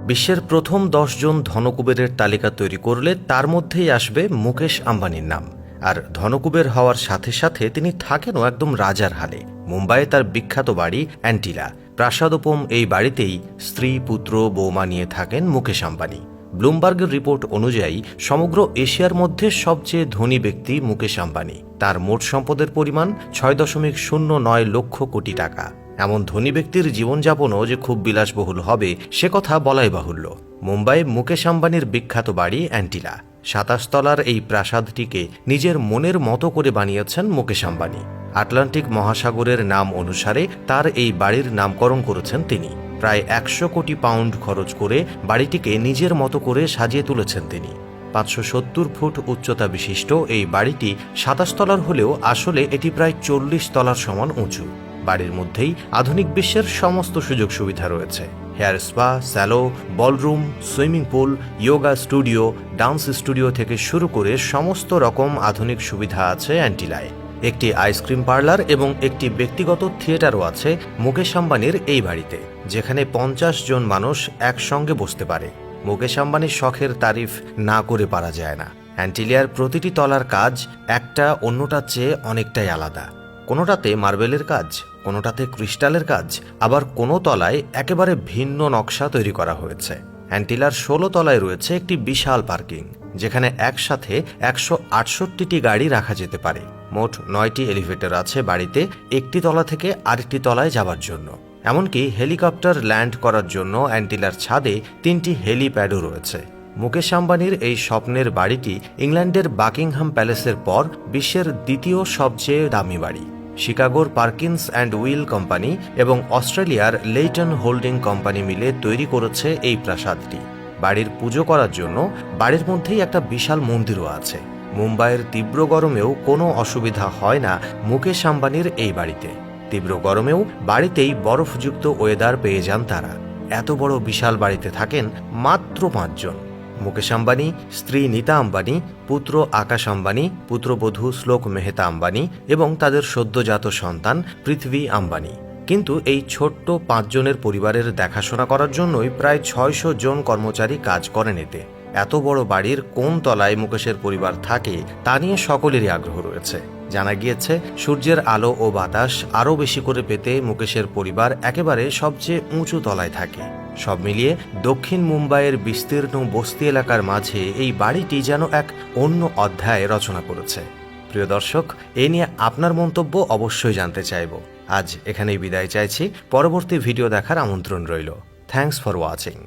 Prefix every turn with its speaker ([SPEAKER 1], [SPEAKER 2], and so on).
[SPEAKER 1] বিশ্বের প্রথম 10 জন ধনকুবেরের তালিকা তৈরি করলে তার মধ্যেই আসবে মুকেশ আম্বানির নাম। আর ধনকুবের হওয়ার সাথে সাথে তিনি থাকেনও একদম রাজার হালে। মুম্বাইয়ে তার বিখ্যাত বাড়ি অ্যান্টিলা প্রাসাদোপম। এই বাড়িতেই স্ত্রী, পুত্র, বৌমা নিয়ে থাকেন মুকেশ আম্বানি। ব্লুমবার্গের রিপোর্ট অনুযায়ী সমগ্র এশিয়ার মধ্যে সবচেয়ে ধনী ব্যক্তি মুকেশ আম্বানি। তার মোট সম্পদের পরিমাণ 6.09 লক্ষ কোটি টাকা। এমন ধনী ব্যক্তির জীবনযাপনও যে খুব বিলাসবহুল হবে সে কথা বলাই বাহুল্য। মুম্বাই মুকেশ আম্বানির বিখ্যাত বাড়ি অ্যান্টিলা 27 তলার এই প্রাসাদটিকে নিজের মনের মতো করে বানিয়েছেন মুকেশ আম্বানি। আটলান্টিক মহাসাগরের নাম অনুসারে তার এই বাড়ির নামকরণ করেছেন তিনি। প্রায় 100 কোটি পাউন্ড খরচ করে বাড়িটিকে নিজের মতো করে সাজিয়ে তুলেছেন তিনি। 570 ফুট উচ্চতা বিশিষ্ট এই বাড়িটি 27 তলার হলেও আসলে এটি প্রায় 40 তলার সমান উঁচু। বাড়ির মধ্যেই আধুনিক বিশ্বের সমস্ত সুযোগ সুবিধা রয়েছে। Hair spa, salon, ballroom, swimming pool, yoga studio, dance studio থেকে শুরু করে সমস্ত রকম আধুনিক সুবিধা আছে অ্যান্টিলায়। একটি আইসক্রিম পার্লার এবং একটি ব্যক্তিগত থিয়েটারও আছে মুকেশ আম্বানির এই বাড়িতে, যেখানে 50 জন মানুষ একসঙ্গে বসতে পারে। মুকেশ আম্বানির শখের তারিফ না করে পারা যায় না। অ্যান্টিলিয়ার প্রতিটি তলার কাজ একটা অন্যটার চেয়ে অনেকটাই আলাদা। কোনোটাতে মার্বেলের কাজ, কোনোটাতে ক্রিস্টালের কাজ, আবার কোনো তলায় একেবারে ভিন্ন নকশা তৈরি করা হয়েছে। অ্যান্টিলার 16 তলায় রয়েছে একটি বিশাল পার্কিং, যেখানে একসাথে 168টি গাড়ি রাখা যেতে পারে। মোট 9টি এলিভেটর আছে বাড়িতে, একটি তলা থেকে আরেকটি তলায় যাবার জন্য। এমনকি হেলিকপ্টার ল্যান্ড করার জন্য অ্যান্টিলার ছাদে 3টি হেলিপ্যাডও রয়েছে। মুকেশ আম্বানির এই স্বপ্নের বাড়িটি ইংল্যান্ডের বাকিংহাম প্যালেসের পর বিশ্বের দ্বিতীয় সবচেয়ে দামি বাড়ি। শিকাগোর পার্কিন্স অ্যান্ড উইল কোম্পানি এবং অস্ট্রেলিয়ার লেইটন হোল্ডিং কোম্পানি মিলে তৈরি করেছে এই প্রাসাদটি। বাড়ির পুজো করার জন্য বাড়ির মধ্যেই একটা বিশাল মন্দিরও আছে। মুম্বাইয়ের তীব্র গরমেও কোনো অসুবিধা হয় না মুকেশ আম্বানির এই বাড়িতে। তীব্র গরমেও বাড়িতেই বরফযুক্ত ওয়েদার পেয়ে যান তারা। এত বড় বিশাল বাড়িতে থাকেন মাত্র 5 জন। মুকেশ আম্বানি, স্ত্রী নীতা আম্বানি, পুত্র আকাশ আম্বানি, পুত্রবধূ শ্লোক মেহতা আম্বানি এবং তাদের সদ্যজাত সন্তান পৃথ্বী আম্বানি। কিন্তু এই ছোট্ট 5 জনের পরিবারের দেখাশোনা করার জন্যই প্রায় 600 জন কর্মচারী কাজ করেন এতে। এত বড় বাড়ির কোন তলায় মুকেশের পরিবার থাকে তা নিয়ে সকলেরই আগ্রহ রয়েছে। জানা গিয়েছে সূর্যের আলো ও বাতাস আরও বেশি করে পেতে মুকেশের পরিবার একেবারে সবচেয়ে উঁচু তলায় থাকে। সব মিলিয়ে দক্ষিণ মুম্বাইয়ের বিস্তীর্ণ বস্তি এলাকার মাঝে এই বাড়িটি যেন এক অন্য অধ্যায় রচনা করেছে। প্রিয় দর্শক, এ নিয়ে আপনার মন্তব্য অবশ্যই জানতে চাইব। আজ এখানেই বিদায় চাইছি। পরবর্তী ভিডিও দেখার আমন্ত্রণ রইল। Thanks for watching.